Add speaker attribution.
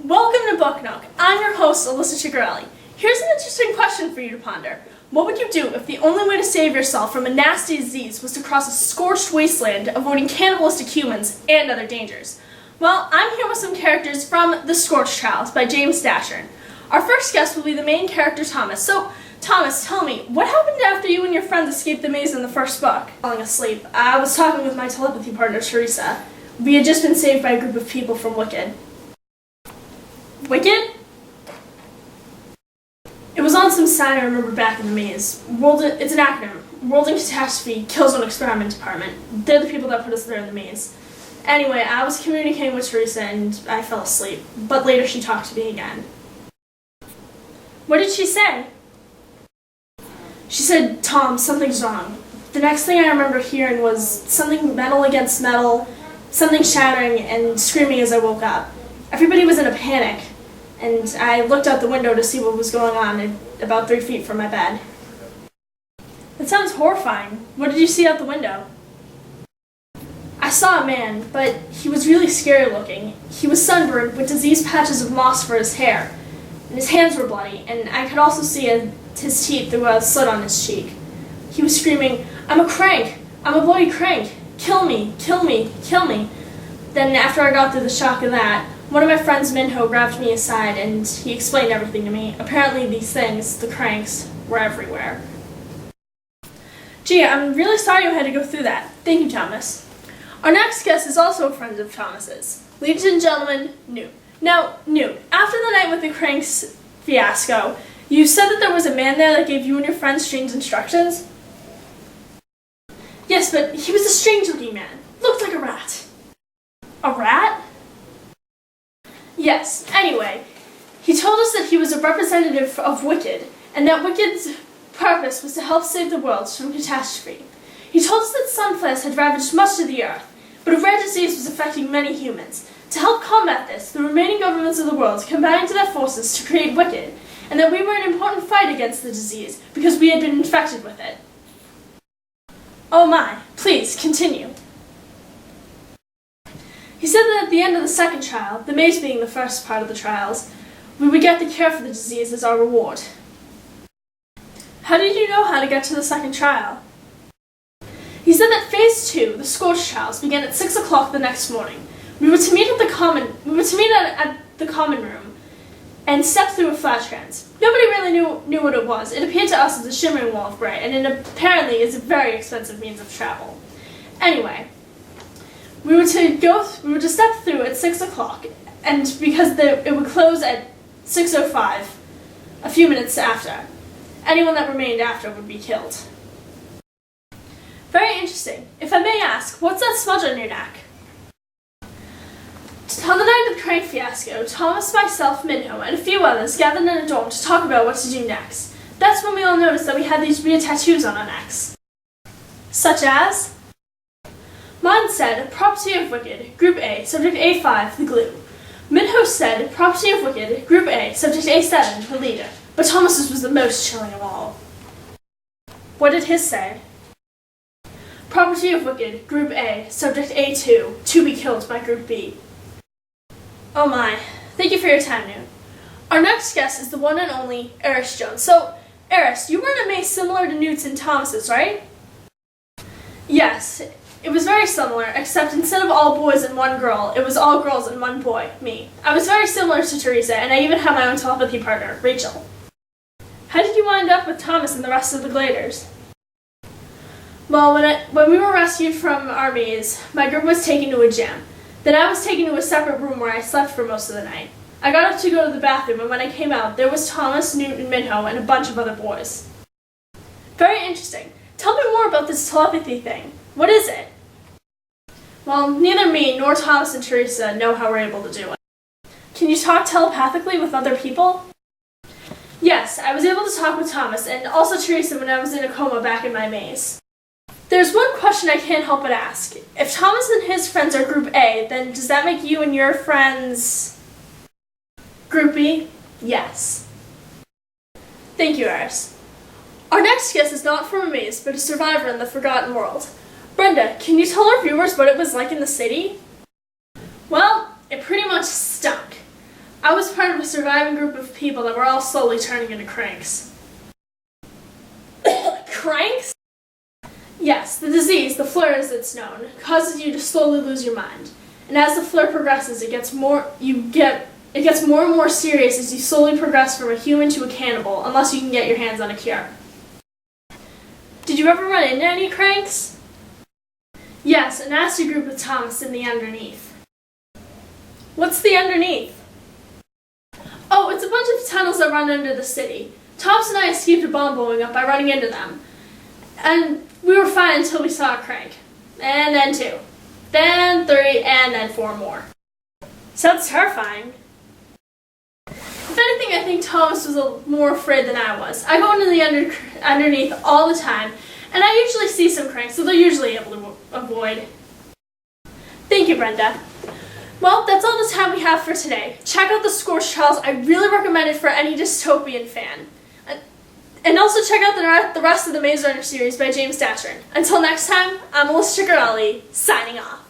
Speaker 1: Welcome to Book Nook. I'm your host, Alyssa Ciccarelli. Here's an interesting question for you to ponder. What would you do if the only way to save yourself from a nasty disease was to cross a scorched wasteland, avoiding cannibalistic humans and other dangers? Well, I'm here with some characters from the Scorch Trials by James Dashern. Our first guest will be the main character, Thomas. So, Thomas, tell me, what happened after you and your friends escaped the maze in the first book? Falling asleep. I was talking with my telepathy partner, Teresa. We had just been saved by a group of people from Wicked. Wicked? It was on some sign I remember back in the maze. It's an acronym. World in Catastrophe, Kills on Experiment Department. They're the people that put us there in the maze. Anyway, I was communicating with Teresa and I fell asleep. But later she talked to me again. What did she say? She said, "Tom, something's wrong." The next thing I remember hearing was something metal against metal, something shattering and screaming as I woke up. Everybody was in a panic, and I looked out the window to see what was going on about 3 feet from my bed. That sounds horrifying. What did you see out the window? I saw a man, but he was really scary looking. He was sunburned with diseased patches of moss for his hair, and his hands were bloody, and I could also see his teeth through a slit on his cheek. He was screaming, "I'm a crank! I'm a bloody crank! Kill me! Kill me! Kill me!" Then after I got through the shock of that, one of my friends, Minho, grabbed me aside and he explained everything to me. Apparently these things, the cranks, were everywhere. Gee, I'm really sorry you had to go through that. Thank you, Thomas. Our next guest is also a friend of Thomas's. Ladies and gentlemen, Newt. Now, Newt, after the night with the cranks fiasco, you said that there was a man there that gave you and your friends strange instructions? Yes, but he was a strange-looking man. Looked like a rat. A rat? Yes, anyway, he told us that he was a representative of Wicked, and that Wicked's purpose was to help save the world from catastrophe. He told us that sunflares had ravaged much of the earth, but a rare disease was affecting many humans. To help combat this, the remaining governments of the world combined their forces to create Wicked, and that we were an important fight against the disease because we had been infected with it. Oh my, please, continue. He said that at the end of the second trial, the maze being the first part of the trials, we would get the cure for the disease as our reward. How did you know how to get to the second trial? He said that phase 2, the Scorch Trials, began at 6 o'clock the next morning. We were to meet at the common room and step through a flash trance. Nobody really knew what it was. It appeared to us as a shimmering wall of bright, and it apparently is a very expensive means of travel. Anyway, we were to step through at 6 o'clock, and because it would close at 6:05, a few minutes after, anyone that remained after would be killed. Very interesting. If I may ask, what's that smudge on your neck? On the night of the crank fiasco, Thomas, myself, Minho, and a few others gathered in a dorm to talk about what to do next. That's when we all noticed that we had these weird tattoos on our necks. Such as? Mine said, "Property of Wicked, Group A, Subject A5, the glue." Minho said, "Property of Wicked, Group A, Subject A7, the leader." But Thomas's was the most chilling of all. What did his say? "Property of Wicked, Group A, Subject A2, to be killed by Group B." Oh my. Thank you for your time, Newt. Our next guest is the one and only Eris Jones. So, Eris, you were in a maze similar to Newt's and Thomas's, right? Yes. It was very similar, except instead of all boys and one girl, it was all girls and one boy, me. I was very similar to Teresa, and I even had my own telepathy partner, Rachel. How did you wind up with Thomas and the rest of the Gladers? Well, when we were rescued from our maze, my group was taken to a gym. Then I was taken to a separate room where I slept for most of the night. I got up to go to the bathroom, and when I came out, there was Thomas, Newt, and Minho, and a bunch of other boys. Very interesting. Tell me more about this telepathy thing. What is it? Well, neither me nor Thomas and Teresa know how we're able to do it. Can you talk telepathically with other people? Yes, I was able to talk with Thomas and also Teresa when I was in a coma back in my maze. There's one question I can't help but ask. If Thomas and his friends are Group A, then does that make you and your friends Group B? Yes. Thank you, Eris. Our next guest is not from a maze, but a survivor in the Forgotten World. Brenda, can you tell our viewers what it was like in the city? Well, it pretty much stunk. I was part of a surviving group of people that were all slowly turning into cranks. Cranks? Yes, the disease, the flare as it's known, causes you to slowly lose your mind. And as the flare progresses, it gets more and more serious as you slowly progress from a human to a cannibal, unless you can get your hands on a cure. Did you ever run into any cranks? Yes, a nasty group with Thomas in the underneath. What's the underneath? Oh, it's a bunch of tunnels that run under the city. Thomas and I escaped a bomb blowing up by running into them. And we were fine until we saw a crank. And then 2. Then 3, and then 4 more. Sounds terrifying. If anything, I think Thomas was more afraid than I was. I go into the underneath all the time, and I usually see some cranks, so they're usually able to avoid. Thank you, Brenda. Well, that's all the time we have for today. Check out the Scorch Trials. I really recommend it for any dystopian fan. And also check out the rest of the Maze Runner series by James Datchern. Until next time, I'm Alyssa Ciccarelli, signing off.